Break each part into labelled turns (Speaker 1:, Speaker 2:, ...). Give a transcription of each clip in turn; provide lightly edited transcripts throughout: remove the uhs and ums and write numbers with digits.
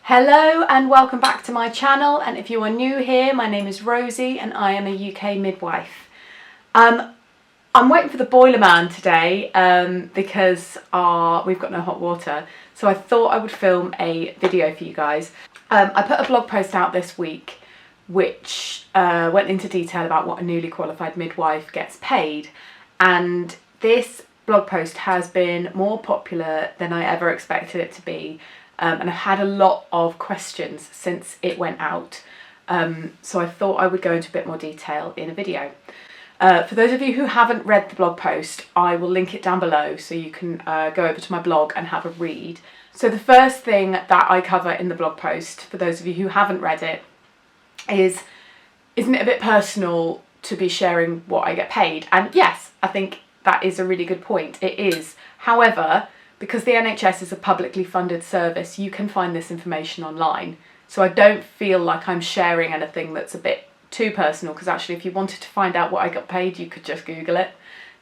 Speaker 1: Hello and welcome back to my channel, and if you are new here, my name is Rosie and I am a UK midwife. I'm waiting for the boiler man today because we've got no hot water, so I thought I would film a video for you guys. I put a blog post out this week which went into detail about what a newly qualified midwife gets paid, and this blog post has been more popular than I ever expected it to be. And I've had a lot of questions since it went out, so I thought I would go into a bit more detail in a video. For those of you who haven't read the blog post, I will link it down below so you can go over to my blog and have a read. So the first thing that I cover in the blog post, for those of you who haven't read it, is, isn't it a bit personal to be sharing what I get paid? And yes, I think that is a really good point. It is. However, because the NHS is a publicly funded service, you can find this information online. So I don't feel like I'm sharing anything that's a bit too personal, because actually if you wanted to find out what I got paid, you could just Google it.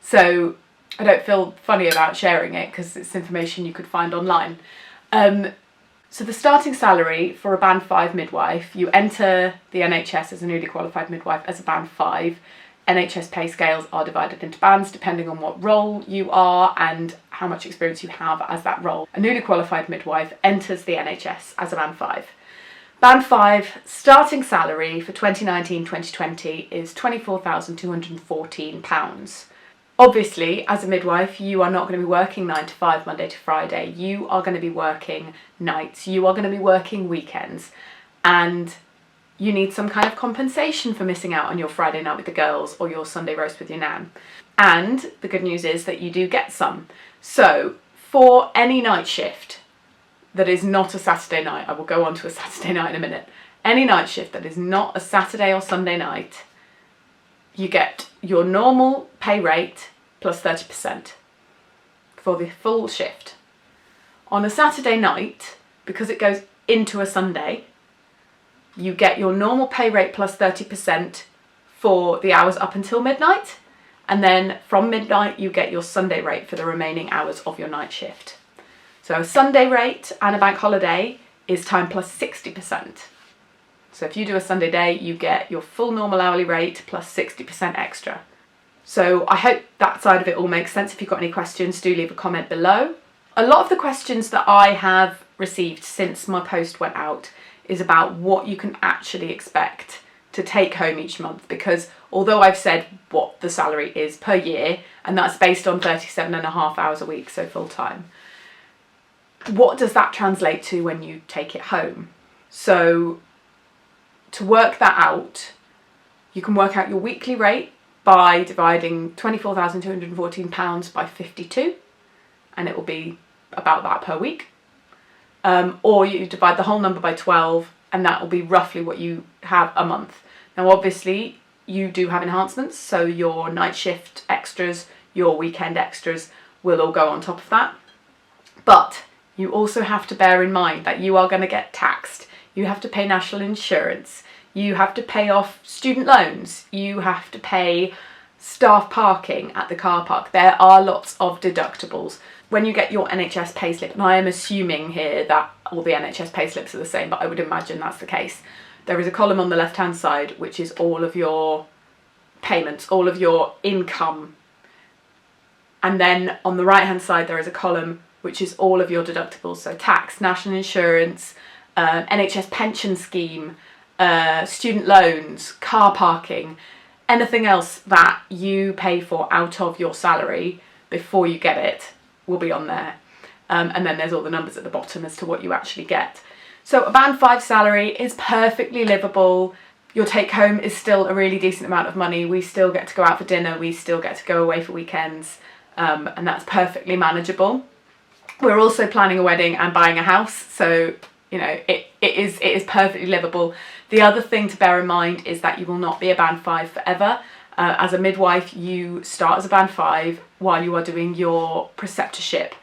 Speaker 1: So I don't feel funny about sharing it because it's information you could find online. So the starting salary for a band 5 midwife, you enter the NHS as a newly qualified midwife as a band 5. NHS pay scales are divided into bands depending on what role you are and how much experience you have as that role. A newly qualified midwife enters the NHS as a band 5. Band 5 starting salary for 2019-2020 is £24,214. Obviously, as a midwife, you are not going to be working 9 to 5 Monday to Friday. You are going to be working nights. You are going to be working weekends, and you need some kind of compensation for missing out on your Friday night with the girls or your Sunday roast with your nan. And the good news is that you do get some. So for any night shift that is not a Saturday night, I will go on to a Saturday night in a minute, any night shift that is not a Saturday or Sunday night, you get your normal pay rate plus 30% for the full shift. On a Saturday night, because it goes into a Sunday, you get your normal pay rate plus 30% for the hours up until midnight, and then from midnight you get your Sunday rate for the remaining hours of your night shift. So a Sunday rate and a bank holiday is time plus 60%. So if you do a Sunday day, you get your full normal hourly rate plus 60% extra. So I hope that side of it all makes sense. If you've got any questions, do leave a comment below. A lot of the questions that I have received since my post went out is about what you can actually expect to take home each month, because although I've said what the salary is per year, and that's based on 37.5 hours a week, so full time, what does that translate to when you take it home? So to work that out, you can work out your weekly rate by dividing £24,214 by 52, and it will be about that per week. Or you divide the whole number by 12, and that will be roughly what you have a month. Now obviously you do have enhancements, so your night shift extras, your weekend extras will all go on top of that. But you also have to bear in mind that you are going to get taxed. You have to pay national insurance, you have to pay off student loans, you have to pay staff parking at the car park. There are lots of deductibles. When you get your NHS payslip, and I am assuming here that all the NHS payslips are the same, but I would imagine that's the case, there is a column on the left hand side which is all of your payments, all of your income, and then on the right hand side there is a column which is all of your deductibles, so tax, national insurance, NHS pension scheme, student loans, car parking, anything else that you pay for out of your salary before you get it will be on there. And then there's all the numbers at the bottom as to what you actually get. So a band 5 salary is perfectly livable. Your take home is still a really decent amount of money. We still get to go out for dinner, we still get to go away for weekends, and that's perfectly manageable. We're also planning a wedding and buying a house, so you know it is perfectly livable. The other thing to bear in mind is that you will not be a band 5 forever. As a midwife, you start as a band 5 while you are doing your preceptorship,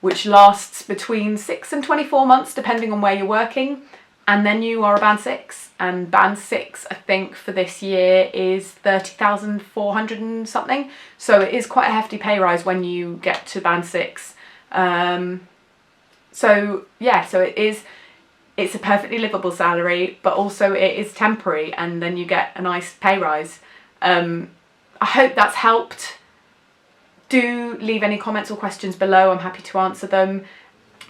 Speaker 1: which lasts between 6 and 24 months depending on where you're working, and then you are a band 6, and band 6 I think for this year is 30,400 and something, so it is quite a hefty pay rise when you get to band 6. So yeah, so it is it's a perfectly livable salary, but also it is temporary, and then you get a nice pay rise. I hope that's helped. Do leave any comments or questions below, I'm happy to answer them.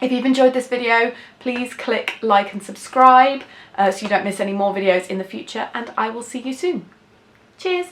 Speaker 1: If you've enjoyed this video, please click like and subscribe so you don't miss any more videos in the future, and I will see you soon. Cheers!